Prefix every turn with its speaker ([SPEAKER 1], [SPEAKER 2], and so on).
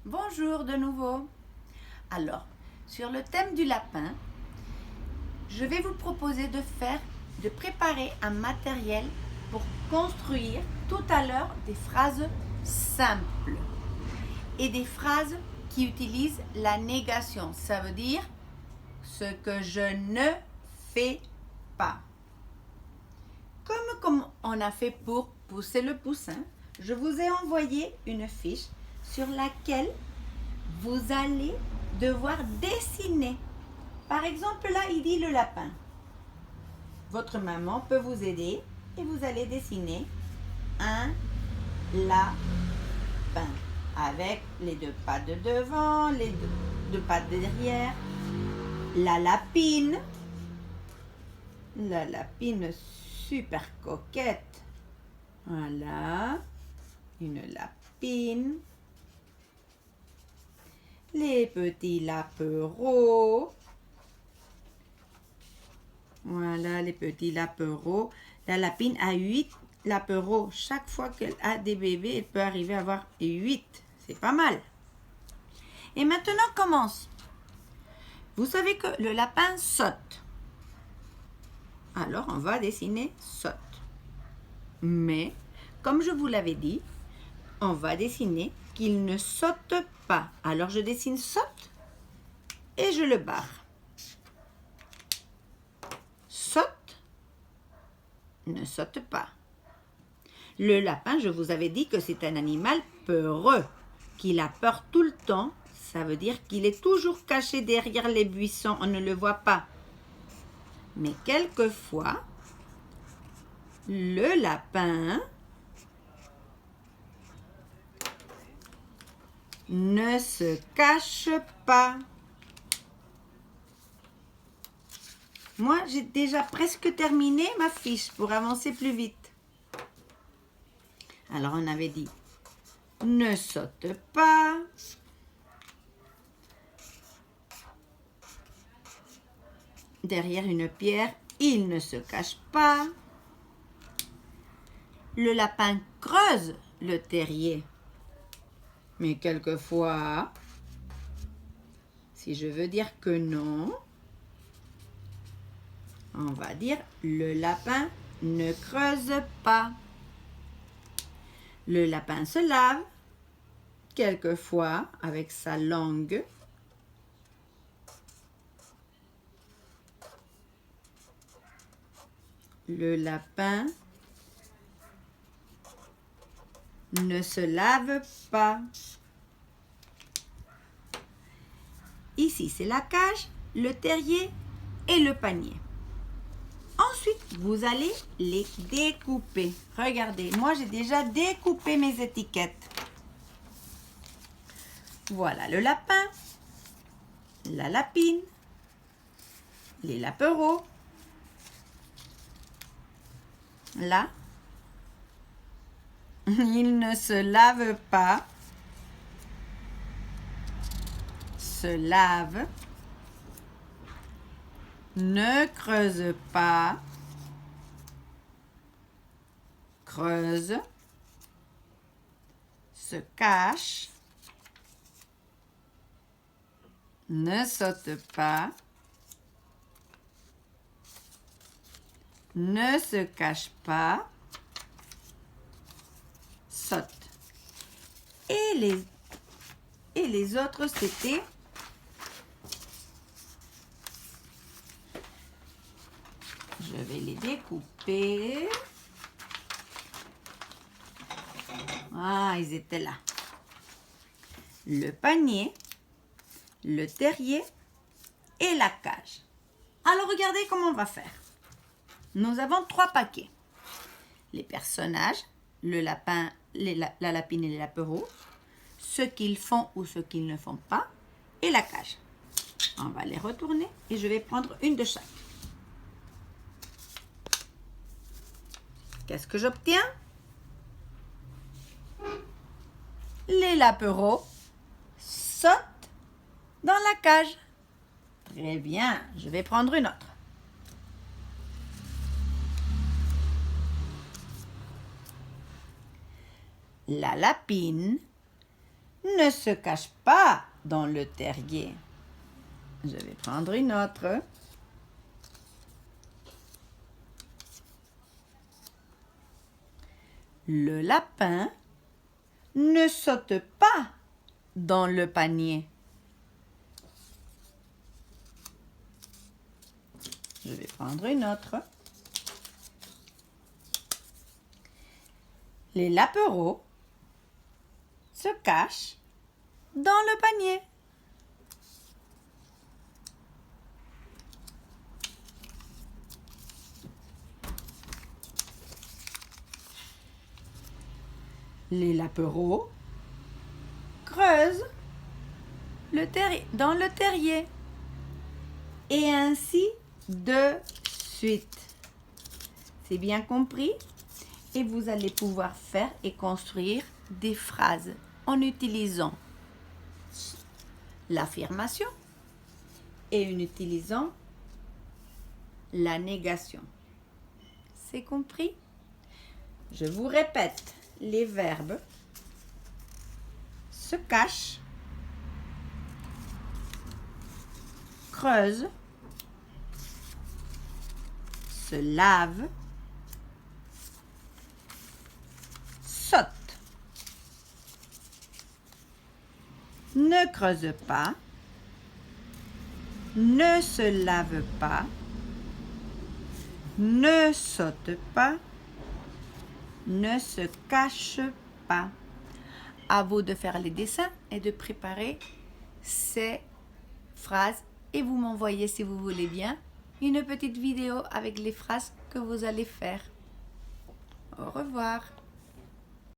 [SPEAKER 1] Bonjour de nouveau. Alors, sur le thème du lapin, je vais vous proposer de préparer un matériel pour construire tout à l'heure des phrases simples et des phrases qui utilisent la négation. Ça veut dire ce que je ne fais pas. Comme on a fait pour pousser le poussin, je vous ai envoyé une fiche sur laquelle vous allez devoir dessiner. Par exemple, là, il dit le lapin. Votre maman peut vous aider et vous allez dessiner un lapin avec les deux pattes de devant, les deux pattes de derrière, la lapine super coquette. Voilà, une lapine. Les petits lapereaux. Voilà, les petits lapereaux. La lapine a 8 lapereaux. Chaque fois qu'elle a des bébés, elle peut arriver à avoir 8. C'est pas mal. Et maintenant, commence. Vous savez que le lapin saute. Alors, on va dessiner saute. Mais, comme je vous l'avais dit, on va dessiner qu'il ne saute pas. Alors, je dessine saute et je le barre. Saute, ne saute pas. Le lapin, je vous avais dit que c'est un animal peureux, qu'il a peur tout le temps. Ça veut dire qu'il est toujours caché derrière les buissons, on ne le voit pas. Mais quelquefois, le lapin ne se cache pas. Moi, j'ai déjà presque terminé ma fiche pour avancer plus vite. Alors, on avait dit ne saute pas. Derrière une pierre, il ne se cache pas. Le lapin creuse le terrier. Mais quelquefois, si je veux dire que non, on va dire le lapin ne creuse pas. Le lapin se lave, quelquefois avec sa langue. Le lapin ne se lave pas. Ici, c'est la cage, le terrier et le panier. Ensuite, vous allez les découper. Regardez, moi j'ai déjà découpé mes étiquettes. Voilà le lapin, la lapine, les lapereaux. Là, il ne se lave pas, se lave, ne creuse pas, creuse, se cache, ne saute pas, ne se cache pas, saute. Et les autres, c'était je vais les découper. Ah, ils étaient là. Le panier, le terrier et la cage. Alors, regardez comment on va faire. Nous avons 3 paquets. Les personnages, le lapin, la lapine et les lapereaux, ce qu'ils font ou ce qu'ils ne font pas, et la cage. On va les retourner et je vais prendre une de chaque. Qu'est-ce que j'obtiens? Les lapereaux sautent dans la cage. Très bien, je vais prendre une autre. La lapine ne se cache pas dans le terrier. Je vais prendre une autre. Le lapin ne saute pas dans le panier. Je vais prendre une autre. Les lapereaux se cachent dans le panier. Les lapereaux creusent dans le terrier. Et ainsi de suite. C'est bien compris? Et vous allez pouvoir faire et construire des phrases en utilisant l'affirmation et en utilisant la négation. C'est compris? Je vous répète les verbes se cache, creuse, se lave, saute, ne creuse pas, ne se lave pas, ne saute pas, ne se cache pas. À vous de faire les dessins et de préparer ces phrases et vous m'envoyez, si vous voulez bien, une petite vidéo avec les phrases que vous allez faire. Au revoir.